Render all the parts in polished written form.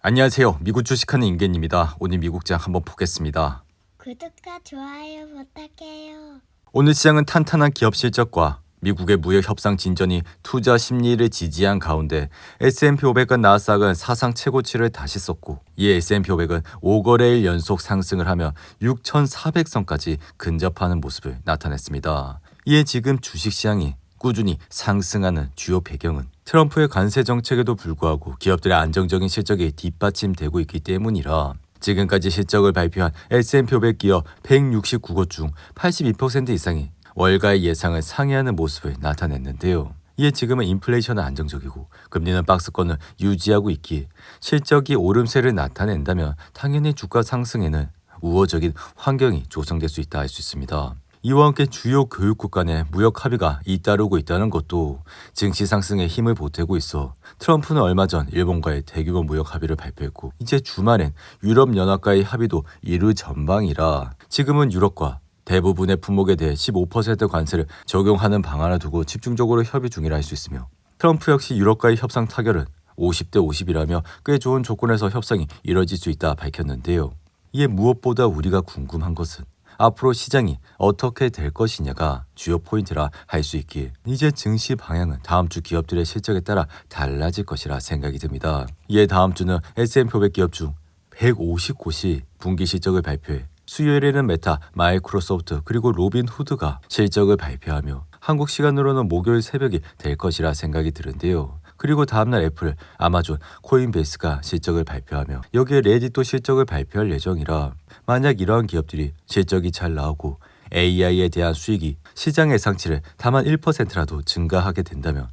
안녕하세요. 미국 주식하는 임계입니다. 오늘 미국장 한번 보겠습니다. 구독과 좋아요 부탁해요. 오늘 시장은 탄탄한 기업 실적과 미국의 무역 협상 진전이 투자 심리를 지지한 가운데 S&P 500과 나스닥은 사상 최고치를 다시 썼고, 이에 S&P 500은 5거래일 연속 상승을 하며 6,400선까지 근접하는 모습을 나타냈습니다. 이에 지금 주식시장이 꾸준히 상승하는 주요 배경은 트럼프의 관세 정책에도 불구하고 기업들의 안정적인 실적이 뒷받침되고 있기 때문이라, 지금까지 실적을 발표한 S&P 500 기업 169곳 중 82% 이상이 월가의 예상을 상회하는 모습을 나타냈는데요. 이에 지금은 인플레이션은 안정적이고 금리는 박스권을 유지하고 있기에 실적이 오름세를 나타낸다면 당연히 주가 상승에는 우호적인 환경이 조성될 수 있다 할 수 있습니다. 이와 함께 주요 교육국 간의 무역 합의가 잇따르고 있다는 것도 증시 상승에 힘을 보태고 있어, 트럼프는 얼마 전 일본과의 대규모 무역 합의를 발표했고, 이제 주말엔 유럽연합과의 합의도 이루 전방이라 지금은 유럽과 대부분의 품목에 대해 15% 관세를 적용하는 방안을 두고 집중적으로 협의 중이라 할 수 있으며, 트럼프 역시 유럽과의 협상 타결은 50대 50이라며 꽤 좋은 조건에서 협상이 이뤄질 수 있다 밝혔는데요. 이에 무엇보다 우리가 궁금한 것은 앞으로 시장이 어떻게 될 것이냐가 주요 포인트라 할 수 있기에 이제 증시 방향은 다음 주 기업들의 실적에 따라 달라질 것이라 생각이 듭니다. 이에 다음 주는 S&P 500 기업 중 150곳이 분기 실적을 발표해 수요일에는 메타, 마이크로소프트 그리고 로빈후드가 실적을 발표하며 한국 시간으로는 목요일 새벽이 될 것이라 생각이 드는데요. 그리고 다음날 애플, 아마존, 코인베이스가 실적을 발표하며 여기에 레딧도 실적을 발표할 예정이라, 만약 이러한 기업들이 실적이 잘 나오고 AI에 대한 수익이 시장 예상치를 다만 1%라도 증가하게 된다면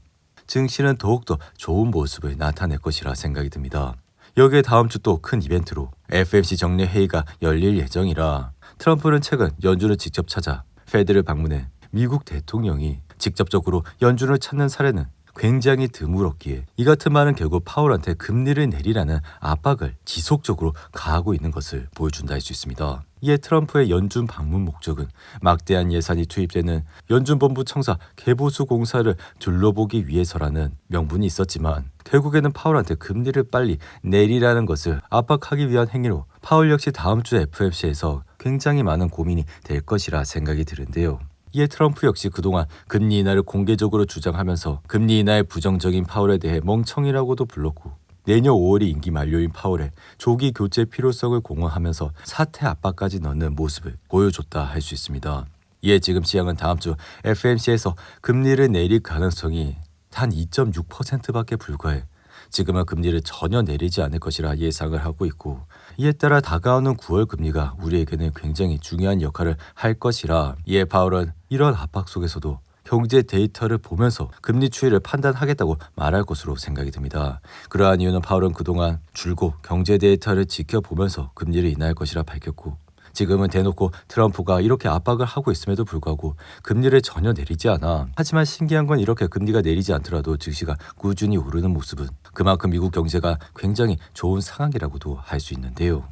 증시는 더욱더 좋은 모습을 나타낼 것이라 생각이 듭니다. 여기에 다음 주 또 큰 이벤트로 FMC 정례 회의가 열릴 예정이라, 트럼프는 최근 연준을 직접 찾아 페드를 방문해 미국 대통령이 직접적으로 연준을 찾는 사례는 굉장히 드물었기에 이 같은 말은 결국 파월한테 금리를 내리라는 압박을 지속적으로 가하고 있는 것을 보여준다 할 수 있습니다. 이에 트럼프의 연준 방문 목적은 막대한 예산이 투입되는 연준본부 청사 개보수 공사를 둘러보기 위해서라는 명분이 있었지만, 결국에는 파월한테 금리를 빨리 내리라는 것을 압박하기 위한 행위로 파월 역시 다음 주 FOMC에서 굉장히 많은 고민이 될 것이라 생각이 드는데요. 이에 트럼프 역시 그동안 금리 인하를 공개적으로 주장하면서 금리 인하의 부정적인 파월에 대해 멍청이라고도 불렀고, 내년 5월이 임기 만료인 파월의 조기 교체 필요성을 공언하면서 사태 압박까지 넣는 모습을 보여줬다 할 수 있습니다. 이에 지금 시장은 다음 주 FMC에서 금리를 내릴 가능성이 단 2.6%밖에 불과해 지금은 금리를 전혀 내리지 않을 것이라 예상을 하고 있고, 이에 따라 다가오는 9월 금리가 우리에게는 굉장히 중요한 역할을 할 것이라, 이에 파월은 이런 압박 속에서도 경제 데이터를 보면서 금리 추이를 판단하겠다고 말할 것으로 생각이 듭니다. 그러한 이유는 파월은 그동안 줄곧 경제 데이터를 지켜보면서 금리를 인하할 것이라 밝혔고, 지금은 대놓고 트럼프가 이렇게 압박을 하고 있음에도 불구하고 금리를 전혀 내리지 않아. 하지만 신기한 건 이렇게 금리가 내리지 않더라도 증시가 꾸준히 오르는 모습은 그만큼 미국 경제가 굉장히 좋은 상황이라고도 할 수 있는데요.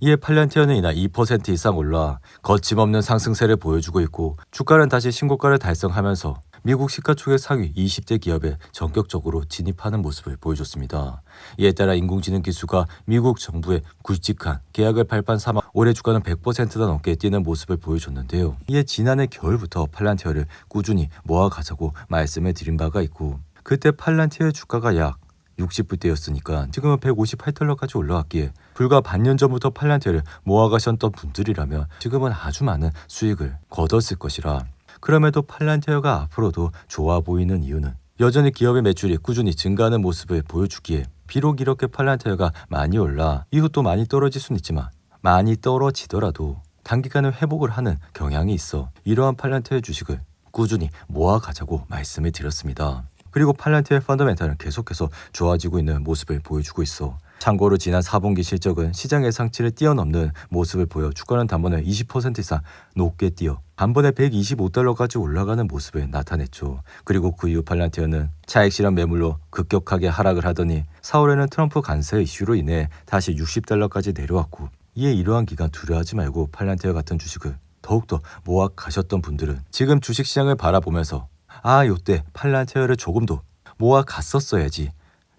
이에 팔란티어는 이날 2% 이상 올라 거침없는 상승세를 보여주고 있고, 주가는 다시 신고가를 달성하면서 미국 시가총액 상위 20대 기업에 전격적으로 진입하는 모습을 보여줬습니다. 이에 따라 인공지능 기술과 미국 정부의 굵직한 계약을 발판삼아 올해 주가는 100%가 넘게 뛰는 모습을 보여줬는데요. 이에 지난해 겨울부터 팔란티어를 꾸준히 모아가자고 말씀을 드린 바가 있고, 그때 팔란티어의 주가가 약 60불대였으니까 지금은 158달러까지 올라왔기에 불과 반년 전부터 팔란티어를 모아가셨던 분들이라면 지금은 아주 많은 수익을 거뒀을 것이라, 그럼에도 팔란티어가 앞으로도 좋아 보이는 이유는 여전히 기업의 매출이 꾸준히 증가하는 모습을 보여주기에, 비록 이렇게 팔란티어가 많이 올라 이것도 많이 떨어질 수는 있지만 많이 떨어지더라도 단기간에 회복을 하는 경향이 있어 이러한 팔란티어 주식을 꾸준히 모아가자고 말씀을 드렸습니다. 그리고 팔란티어의 펀더멘탈은 계속해서 좋아지고 있는 모습을 보여주고 있어, 참고로 지난 4분기 실적은 시장 예상치를 뛰어넘는 모습을 보여 주가는 단번에 20% 이상 높게 뛰어 단번에 125달러까지 올라가는 모습을 나타냈죠. 그리고 그 이후 팔란티어는 차익 실현 매물로 급격하게 하락을 하더니 4월에는 트럼프 관세 이슈로 인해 다시 60달러까지 내려왔고, 이에 이러한 기간 두려워하지 말고 팔란티어 같은 주식을 더욱더 모아 가셨던 분들은 지금 주식시장을 바라보면서 요때 팔란티어를 조금 더 모아 갔었어야지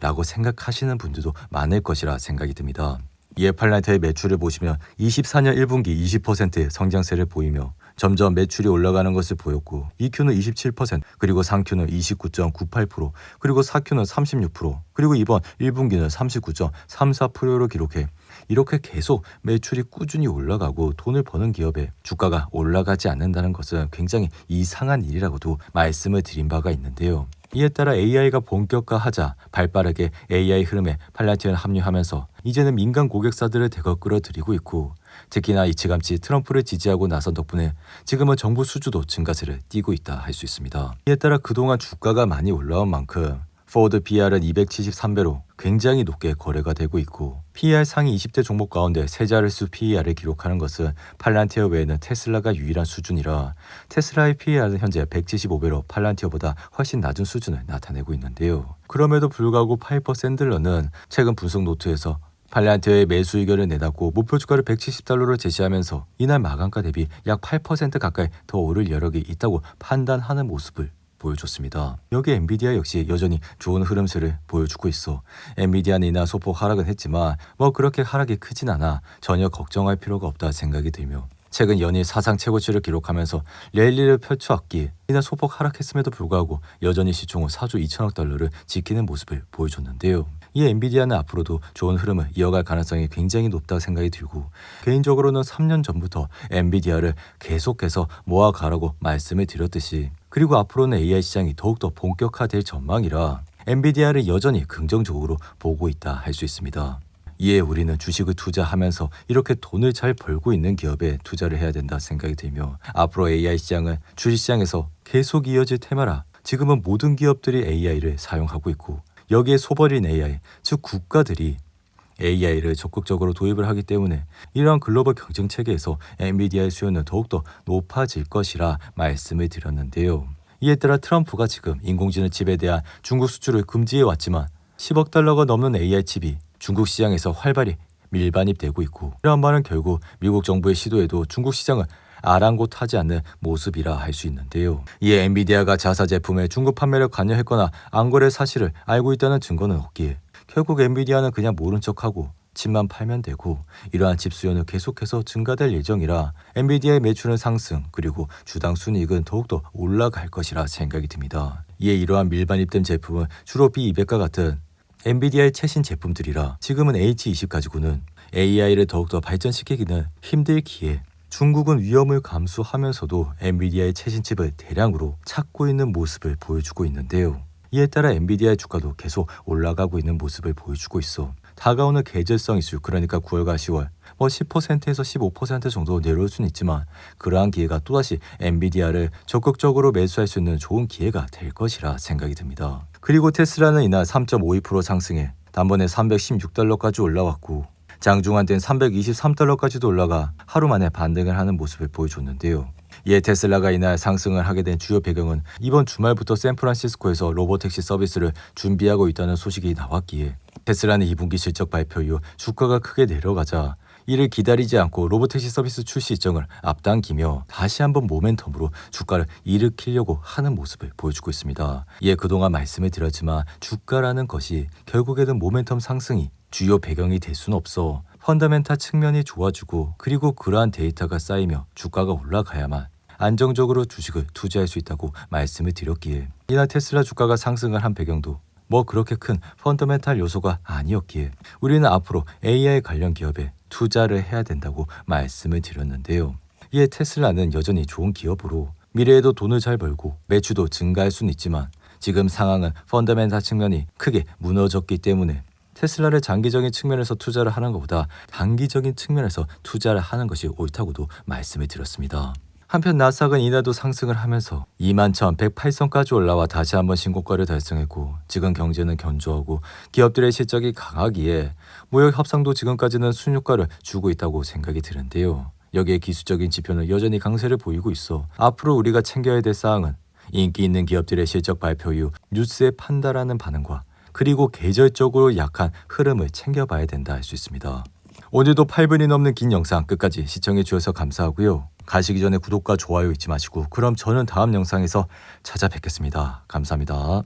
라고 생각하시는 분들도 많을 것이라 생각이 듭니다. 이에 팔란티어의 매출을 보시면 24년 1분기 20%의 성장세를 보이며 점점 매출이 올라가는 것을 보였고 2Q는 27%, 그리고 3Q는 29.98%, 그리고 4Q는 36%, 그리고 이번 1분기는 39.34%로 기록해 이렇게 계속 매출이 꾸준히 올라가고 돈을 버는 기업에 주가가 올라가지 않는다는 것은 굉장히 이상한 일이라고도 말씀을 드린 바가 있는데요. 이에 따라 AI가 본격화하자 발빠르게 AI 흐름에 팔란티어는 합류하면서 이제는 민간 고객사들을 대거 끌어들이고 있고, 특히나 이치감치 트럼프를 지지하고 나선 덕분에 지금은 정부 수주도 증가세를 띠고 있다 할 수 있습니다. 이에 따라 그동안 주가가 많이 올라온 만큼 포드 PR은 273배로 굉장히 높게 거래가 되고 있고, PER 상위 20대 종목 가운데 세 자릿수 PER을 기록하는 것은 팔란티어 외에는 테슬라가 유일한 수준이라 테슬라의 PER은 현재 175배로 팔란티어보다 훨씬 낮은 수준을 나타내고 있는데요. 그럼에도 불구하고 파이퍼 샌들러는 최근 분석 노트에서 팔란티어의 매수 의견을 내놨고 목표 주가를 170달러로 제시하면서 이날 마감가 대비 약 8% 가까이 더 오를 여력이 있다고 판단하는 모습을 보여줬습니다. 여기 엔비디아 역시 여전히 좋은 흐름세를 보여주고 있어 엔비디아는 이날 소폭 하락은 했지만 뭐 그렇게 하락이 크진 않아 전혀 걱정할 필요가 없다 생각이 들며, 최근 연일 사상 최고치를 기록하면서 랠리를 펼쳐왔기에 이날 소폭 하락했음에도 불구하고 여전히 시총은 4조 2천억 달러를 지키는 모습을 보여줬는데요. 이 엔비디아는 앞으로도 좋은 흐름을 이어갈 가능성이 굉장히 높다고 생각이 들고, 개인적으로는 3년 전부터 엔비디아를 계속해서 모아가라고 말씀을 드렸듯이, 그리고 앞으로는 AI 시장이 더욱더 본격화될 전망이라 엔비디아를 여전히 긍정적으로 보고 있다 할 수 있습니다. 이에 우리는 주식을 투자하면서 이렇게 돈을 잘 벌고 있는 기업에 투자를 해야 된다 생각이 들며, 앞으로 AI 시장은 주식시장에서 계속 이어질 테마라 지금은 모든 기업들이 AI를 사용하고 있고, 여기에 소버린 AI, 즉 국가들이 AI를 적극적으로 도입을 하기 때문에 이러한 글로벌 경쟁 체계에서 엔비디아의 수요는 더욱더 높아질 것이라 말씀을 드렸는데요. 이에 따라 트럼프가 지금 인공지능 칩에 대한 중국 수출을 금지해 왔지만 10억 달러가 넘는 AI 칩이 중국 시장에서 활발히 밀반입되고 있고, 이러한 말은 결국 미국 정부의 시도에도 중국 시장을 아랑곳하지 않는 모습이라 할 수 있는데요. 이에 엔비디아가 자사 제품의 중국 판매를 관여했거나 안 거래 사실을 알고 있다는 증거는 없기에 결국 엔비디아는 그냥 모른 척하고 칩만 팔면 되고, 이러한 칩 수요는 계속해서 증가될 예정이라 엔비디아의 매출은 상승, 그리고 주당 순이익은 더욱더 올라갈 것이라 생각이 듭니다. 이에 이러한 밀반입된 제품은 주로 B200과 같은 엔비디아의 최신 제품들이라 지금은 H20 가지고는 AI를 더욱더 발전시키기는 힘들기에 중국은 위험을 감수하면서도 엔비디아의 최신 칩을 대량으로 찾고 있는 모습을 보여주고 있는데요. 이에 따라 엔비디아의 주가도 계속 올라가고 있는 모습을 보여주고 있어 다가오는 계절성 이슈, 그러니까 9월과 10월 10%에서 15% 정도 내려올 수는 있지만 그러한 기회가 또다시 엔비디아를 적극적으로 매수할 수 있는 좋은 기회가 될 것이라 생각이 듭니다. 그리고 테슬라는 이날 3.52% 상승해 단번에 316달러까지 올라왔고 장중한 때는 323달러까지도 올라가 하루 만에 반등을 하는 모습을 보여줬는데요. 이에 테슬라가 이날 상승을 하게 된 주요 배경은 이번 주말부터 샌프란시스코에서 로보택시 서비스를 준비하고 있다는 소식이 나왔기에 테슬라는 2분기 실적 발표 이후 주가가 크게 내려가자 이를 기다리지 않고 로보택시 서비스 출시 일정을 앞당기며 다시 한번 모멘텀으로 주가를 일으키려고 하는 모습을 보여주고 있습니다. 이에 그동안 말씀을 드렸지만 주가라는 것이 결국에는 모멘텀 상승이 주요 배경이 될 수는 없어 펀더멘탈 측면이 좋아지고, 그리고 그러한 데이터가 쌓이며 주가가 올라가야만 안정적으로 주식을 투자할 수 있다고 말씀을 드렸기에 이날 테슬라 주가가 상승을 한 배경도 뭐 그렇게 큰 펀더멘탈 요소가 아니었기에 우리는 앞으로 AI 관련 기업에 투자를 해야 된다고 말씀을 드렸는데요. 이에 테슬라는 여전히 좋은 기업으로 미래에도 돈을 잘 벌고 매출도 증가할 수는 있지만 지금 상황은 펀더멘탈 측면이 크게 무너졌기 때문에 테슬라를 장기적인 측면에서 투자를 하는 것보다 단기적인 측면에서 투자를 하는 것이 옳다고도 말씀을 드렸습니다. 한편 나스닥은 이날도 상승을 하면서 21,108선까지 올라와 다시 한번 신고가를 달성했고, 지금 경제는 견조하고 기업들의 실적이 강하기에 무역 협상도 지금까지는 순효과를 주고 있다고 생각이 드는데요. 여기에 기술적인 지표는 여전히 강세를 보이고 있어 앞으로 우리가 챙겨야 될 사항은 인기 있는 기업들의 실적 발표 이후 뉴스에 판단하는 반응과 그리고 계절적으로 약한 흐름을 챙겨봐야 된다 할 수 있습니다. 오늘도 8분이 넘는 긴 영상 끝까지 시청해 주셔서 감사하고요. 가시기 전에 구독과 좋아요 잊지 마시고, 그럼 저는 다음 영상에서 찾아뵙겠습니다. 감사합니다.